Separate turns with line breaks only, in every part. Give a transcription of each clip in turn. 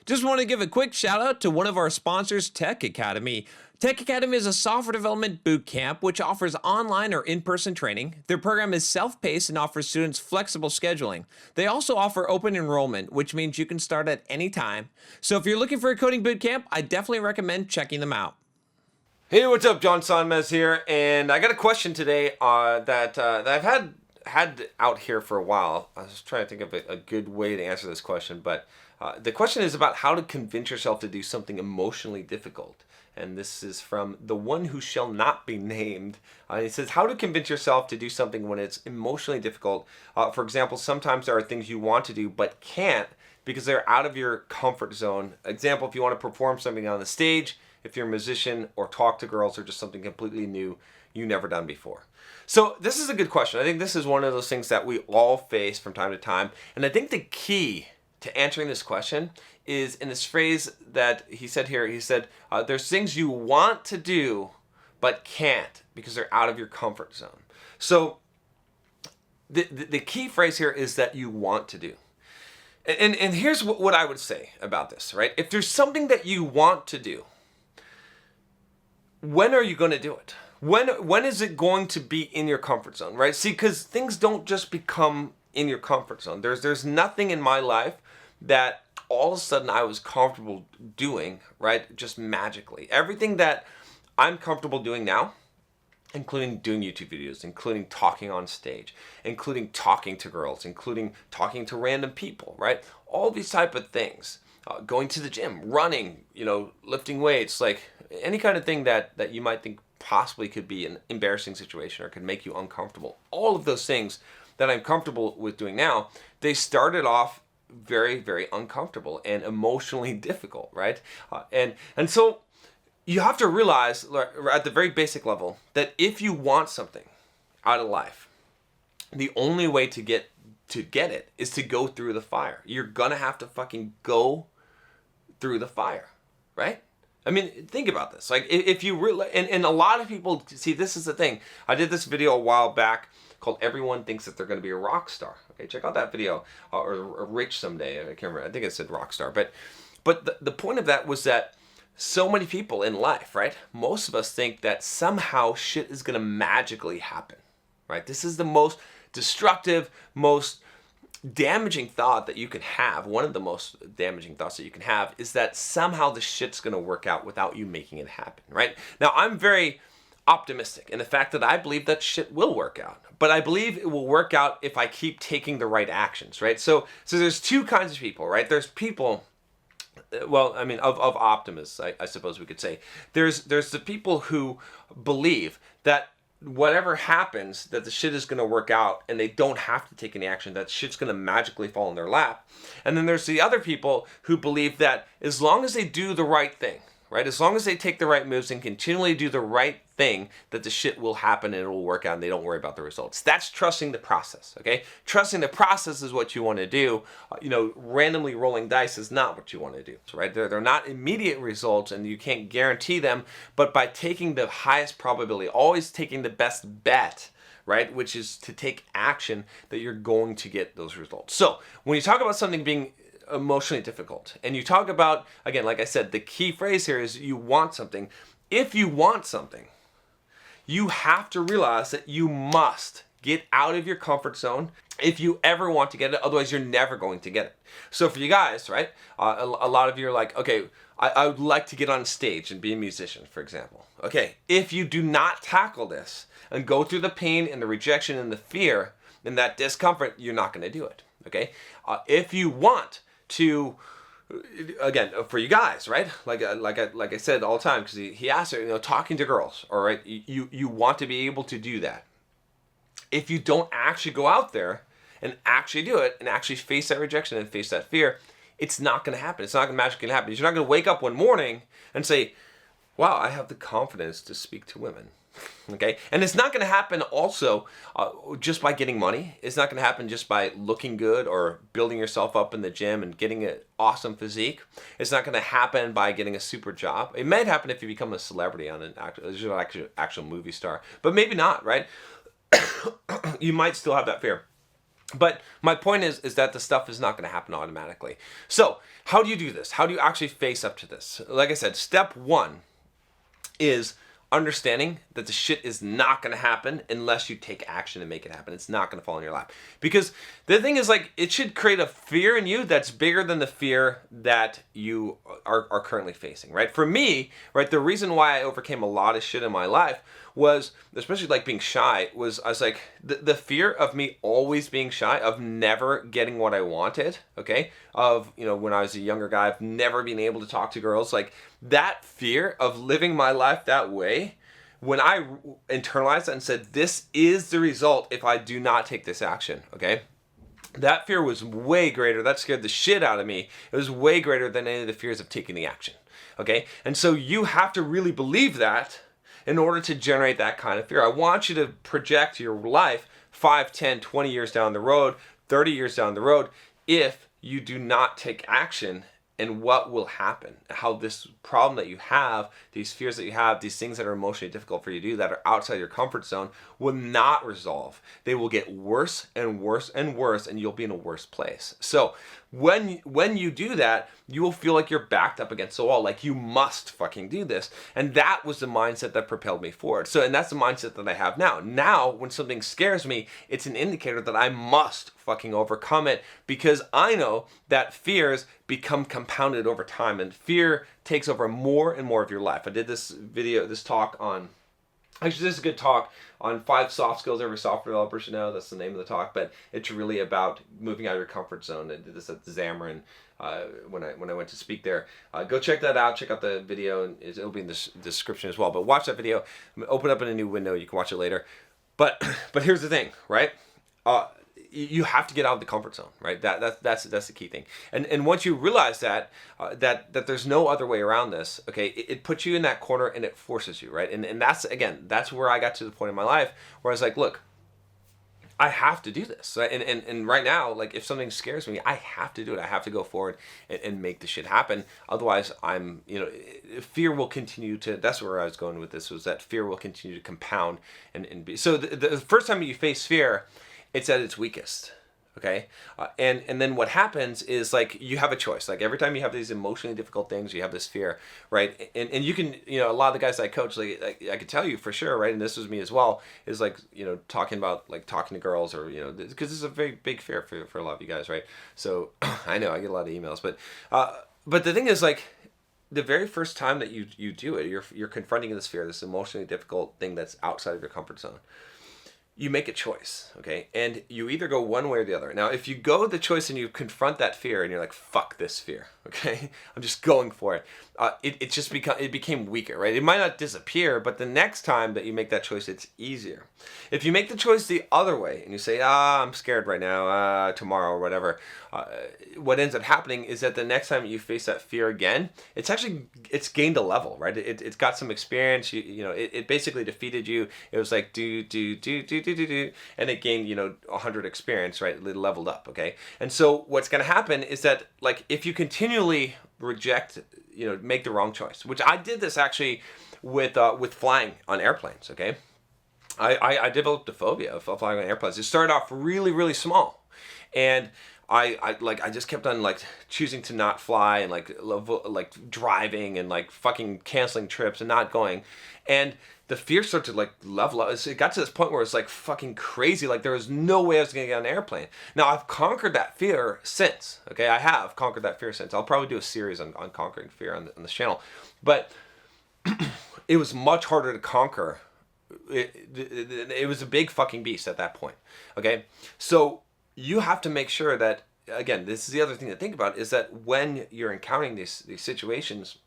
Just want to give a quick shout out to one of our sponsors, Tech Academy. Tech Academy is a software development boot camp which offers online or in-person training. Their program is self-paced and offers students flexible scheduling. They also offer open enrollment, which means you can start at any time. So if you're looking for a coding boot camp, I definitely recommend checking them out.
Hey, what's up? John Sonmez here, and I got a question today that I've had out here for a while. I was trying to think of a good way to answer this question, but the question is about how to convince yourself to do something emotionally difficult. And this is from the one who shall not be named. It says, how to convince yourself to do something when it's emotionally difficult. For example, sometimes there are things you want to do but can't because they're out of your comfort zone. Example, if you want to perform something on the stage, if you're a musician, or talk to girls, or just something completely new you've never done before. So this is a good question. I think this is one of those things that we all face from time to time. And I think the key to answering this question is in this phrase that he said here. He said, there's things you want to do but can't because they're out of your comfort zone. So the key phrase here is that you want to do. And here's what I would say about this, right? If there's something that you want to do, when are you going to do it? When is it going to be in your comfort zone, right? See, because things don't just become in your comfort zone. There's nothing in my life that all of a sudden I was comfortable doing, right? Just magically. Everything that I'm comfortable doing now, including doing YouTube videos, including talking on stage, including talking to girls, including talking to random people, right? All these type of things. Going to the gym, running, lifting weights, like any kind of thing that you might think possibly could be an embarrassing situation or could make you uncomfortable. All of those things that I'm comfortable with doing now, they started off very, very uncomfortable and emotionally difficult, right? And so you have to realize at the very basic level that if you want something out of life, the only way to get it is to go through the fire. You're gonna have to fucking go through the fire, right? I mean, think about this. Like, if you really, and a lot of people, see, this is the thing. I did this video a while back called Everyone Thinks That They're Going to Be a Rock Star. Okay, check out that video, or rich someday. I can't remember. I think it said rock star. But the point of that was that so many people in life, right? Most of us think that somehow shit is going to magically happen, right? This is the most destructive, most damaging thought that you can have. One of the most damaging thoughts that you can have is that somehow the shit's going to work out without you making it happen, right? Now, I'm very optimistic in the fact that I believe that shit will work out, but I believe it will work out if I keep taking the right actions, right? So there's two kinds of people, right? There's people, well, I mean, of optimists, I suppose we could say. There's the people who believe that whatever happens, that the shit is going to work out and they don't have to take any action, that shit's going to magically fall in their lap. And then there's the other people who believe that as long as they do the right thing, right? As long as they take the right moves and continually do the right thing, that the shit will happen and it will work out and they don't worry about the results. That's trusting the process, okay? Trusting the process is what you want to do. Randomly rolling dice is not what you want to do, right? They're not immediate results and you can't guarantee them, but by taking the highest probability, always taking the best bet, right? Which is to take action, that you're going to get those results. So when you talk about something being emotionally difficult, and you talk about, again, like I said, the key phrase here is you want something. If you want something, you have to realize that you must get out of your comfort zone if you ever want to get it. Otherwise, you're never going to get it. So for you guys, right, a lot of you are like, okay, I would like to get on stage and be a musician, for example. Okay, if you do not tackle this and go through the pain and the rejection and the fear and that discomfort, you're not going to do it. Okay, if you want to, again, for you guys, right? Like I said all the time, because he asked her, talking to girls, all right? You want to be able to do that. If you don't actually go out there and actually do it and actually face that rejection and face that fear, it's not going to happen. It's not going to magically happen. You're not going to wake up one morning and say, wow, I have the confidence to speak to women. Okay, and it's not going to happen also just by getting money. It's not going to happen just by looking good or building yourself up in the gym and getting an awesome physique. It's not going to happen by getting a super job. It might happen if you become a celebrity on an actual movie star, but maybe not, right? You might still have that fear. But my point is that the stuff is not going to happen automatically. So how do you do this? How do you actually face up to this? Like I said, step one is understanding that the shit is not going to happen unless you take action and make it happen. It's not going to fall in your lap. Because the thing is, like, it should create a fear in you that's bigger than the fear that you are currently facing, right? For me, right, the reason why I overcame a lot of shit in my life was, especially like being shy, was I was like, the fear of me always being shy, of never getting what I wanted, okay? Of, you know, when I was a younger guy, of never being able to talk to girls, like that fear of living my life that way, when I internalized that and said, this is the result if I do not take this action, okay? That fear was way greater. That scared the shit out of me. It was way greater than any of the fears of taking the action, okay? And so you have to really believe that in order to generate that kind of fear. I want you to project your life 5, 10, 20 years down the road, 30 years down the road, if you do not take action, and what will happen, how this problem that you have, these fears that you have, these things that are emotionally difficult for you to do that are outside your comfort zone will not resolve. They will get worse and worse and worse, and you'll be in a worse place. So when you do that, you will feel like you're backed up against the wall, like you must fucking do this. And that was the mindset that propelled me forward. So, and that's the mindset that I have now. Now, when something scares me, it's an indicator that I must fucking overcome it, because I know that fears become compounded over time, and fear takes over more and more of your life. I did this talk on, actually this is a good talk on 5 soft skills every software developer should know. That's the name of the talk, but it's really about moving out of your comfort zone. I did this at Xamarin when I went to speak there. Go check that out. Check out the video, and it'll be in the description as well. But watch that video. Open up in a new window. You can watch it later. But here's the thing, right? You have to get out of the comfort zone, right? That's the key thing. And once you realize that there's no other way around this, okay, it puts you in that corner and it forces you, right? And that's where I got to the point in my life where I was like, look, I have to do this. Right? And right now, like, if something scares me, I have to do it. I have to go forward and make the shit happen. Otherwise, fear will continue to, that's where I was going with this, was that fear will continue to compound and be. So the first time you face fear, it's at its weakest, okay? And then what happens is, like, you have a choice. Like, every time you have these emotionally difficult things, you have this fear, right? And you can, you know, a lot of the guys I coach, like I could tell you for sure, right? And this was me as well, is like, you know, talking to girls, or, you know, because this is a very big fear for a lot of you guys, right? So I know I get a lot of emails, but the thing is, like, the very first time that you do it, you're confronting this fear, this emotionally difficult thing that's outside of your comfort zone. You make a choice, okay? And you either go one way or the other. Now, if you go the choice and you confront that fear and you're like, fuck this fear, okay? I'm just going for it. It became weaker, right? It might not disappear, but the next time that you make that choice, it's easier. If you make the choice the other way and you say, I'm scared right now, tomorrow or whatever, what ends up happening is that the next time you face that fear again, it's gained a level, right? It's got some experience. It basically defeated you. It was like do, and it gained 100 experience, right? It leveled up, okay? And so what's going to happen is that, like, if you continually reject, make the wrong choice, which I did this actually with flying on airplanes, okay? I developed a phobia of flying on airplanes. It started off really, really small, and I just kept on, like, choosing to not fly, and like driving and like fucking canceling trips and not going, and the fear started to, like, level up. It got to this point where it's like fucking crazy. Like, there was no way I was gonna get on an airplane. Now, I've conquered that fear since. Okay, I have conquered that fear since. I'll probably do a series on conquering fear on this channel, but it was much harder to conquer. It was a big fucking beast at that point. Okay, so you have to make sure that, again, this is the other thing to think about, is that when you're encountering these situations,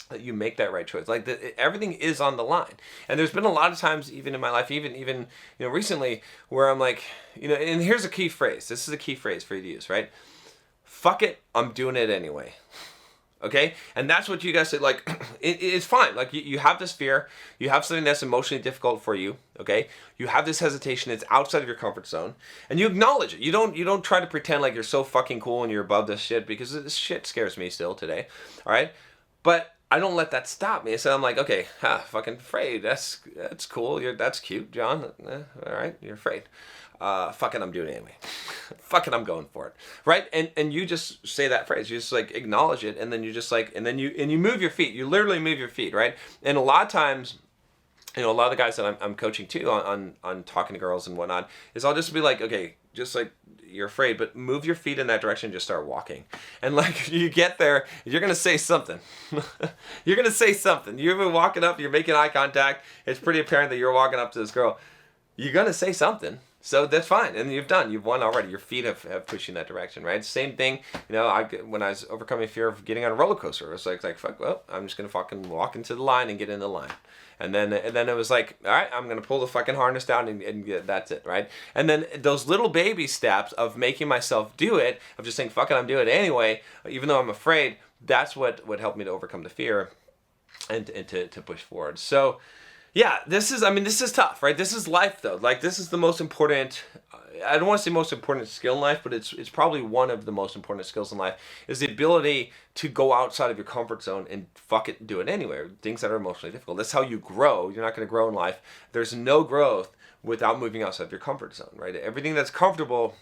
that you make that right choice. Like, everything is on the line. And there's been a lot of times, even in my life, even recently, where I'm like, and here's a key phrase. This is a key phrase for you to use, right? Fuck it, I'm doing it anyway. Okay? And that's what you guys say. Like, it's fine. Like, you have this fear. You have something that's emotionally difficult for you. Okay? You have this hesitation. It's outside of your comfort zone. And you acknowledge it. You don't try to pretend like you're so fucking cool and you're above this shit, because this shit scares me still today. All right? But I don't let that stop me. So I'm like, okay, fucking afraid. That's cool. That's cute, John. All right, you're afraid. fuck it, I'm doing it anyway. Fuck it, I'm going for it, right? And you just say that phrase, you just like acknowledge it, and then you just like, and then you move your feet. You literally move your feet, right? And a lot of times, a lot of the guys that I'm coaching too on talking to girls and whatnot is I'll just be like, okay, just like you're afraid, but move your feet in that direction, just start walking. And like you get there, you're going to say something. You're going to say something. You've been walking up, you're making eye contact. It's pretty apparent that you're walking up to this girl. You're going to say something. So that's fine. And you've won already. Your feet have pushed you in that direction, right? Same thing, when I was overcoming fear of getting on a roller coaster, it was like fuck, well, I'm just going to fucking walk into the line and get in the line. And then it was like, all right, I'm going to pull the fucking harness down and that's it, right? And then those little baby steps of making myself do it, of just saying, fuck it, I'm doing it anyway, even though I'm afraid, that's what helped me to overcome the fear and to push forward. So, yeah, this is tough, right? This is life, though. Like, this is the most important, I don't want to say most important skill in life, but it's probably one of the most important skills in life, is the ability to go outside of your comfort zone and fuck it, do it anyway. Things that are emotionally difficult. That's how you grow. You're not going to grow in life. There's no growth without moving outside of your comfort zone, right? Everything that's comfortable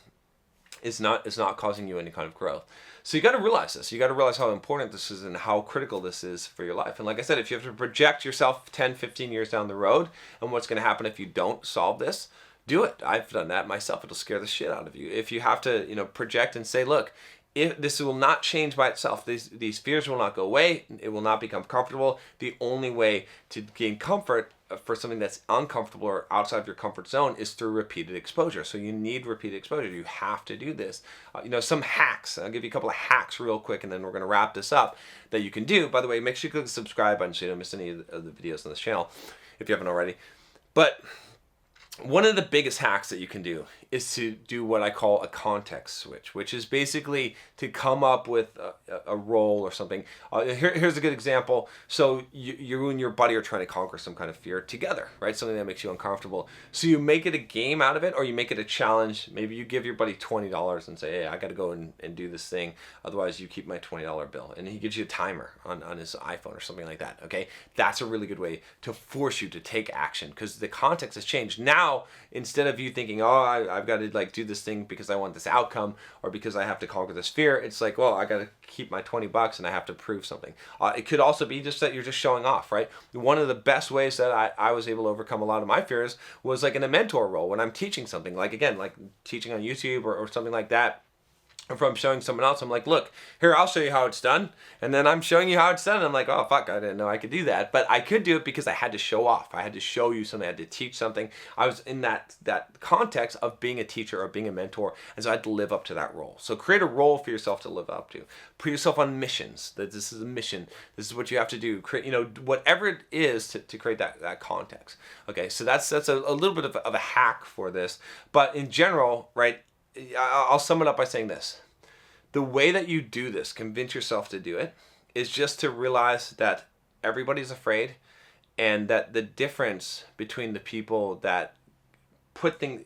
is not causing you any kind of growth. So you got to realize this. You got to realize how important this is and how critical this is for your life. And like I said, if you have to project yourself 10, 15 years down the road and what's going to happen if you don't solve this, do it. I've done that myself. It'll scare the shit out of you. If you have to, project and say, look, if this will not change by itself, these fears will not go away. It will not become comfortable. The only way to gain comfort for something that's uncomfortable or outside of your comfort zone is through repeated exposure. So you need repeated exposure. You have to do this. Some hacks. I'll give you a couple of hacks real quick, and then we're going to wrap this up that you can do. By the way, make sure you click the subscribe button so you don't miss any of the videos on this channel if you haven't already. But one of the biggest hacks that you can do is to do what I call a context switch, which is basically to come up with a role or something. Here's a good example. So you and your buddy are trying to conquer some kind of fear together, right? Something that makes you uncomfortable. So you make it a game out of it, or you make it a challenge. Maybe you give your buddy $20 and say, hey, I got to go and do this thing. Otherwise, you keep my $20 bill. And he gives you a timer on his iPhone or something like that, okay? That's a really good way to force you to take action because the context has changed. Now, instead of you thinking, oh, I've got to like do this thing because I want this outcome or because I have to conquer this fear, it's like, well, I got to keep my $20 and I have to prove something. It could also be just that you're just showing off, right? One of the best ways that I was able to overcome a lot of my fears was like in a mentor role when I'm teaching something, like again, like teaching on YouTube or something like that. If I'm showing someone else, I'm like, look, here, I'll show you how it's done. And then I'm showing you how it's done. And I'm like, oh, fuck, I didn't know I could do that. But I could do it because I had to show off. I had to show you something. I had to teach something. I was in that context of being a teacher or being a mentor. And so I had to live up to that role. So create a role for yourself to live up to. Put yourself on missions. That this is a mission. This is what you have to do. Create, whatever it is to create that context. Okay, so that's a little bit of a hack for this. But in general, right, I'll sum it up by saying this. The way that you do this, convince yourself to do it, is just to realize that everybody's afraid and that the difference between the people that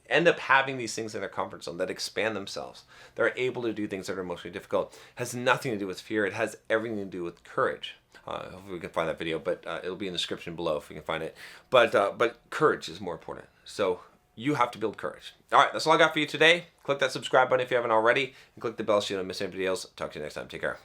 end up having these things in their comfort zone, that expand themselves, they're able to do things that are emotionally difficult, has nothing to do with fear. It has everything to do with courage. Hopefully we can find that video, but it'll be in the description below if we can find it. But courage is more important. So you have to build courage. All right, that's all I got for you today. Click that subscribe button if you haven't already, and click the bell so you don't miss any videos. Talk to you next time. Take care.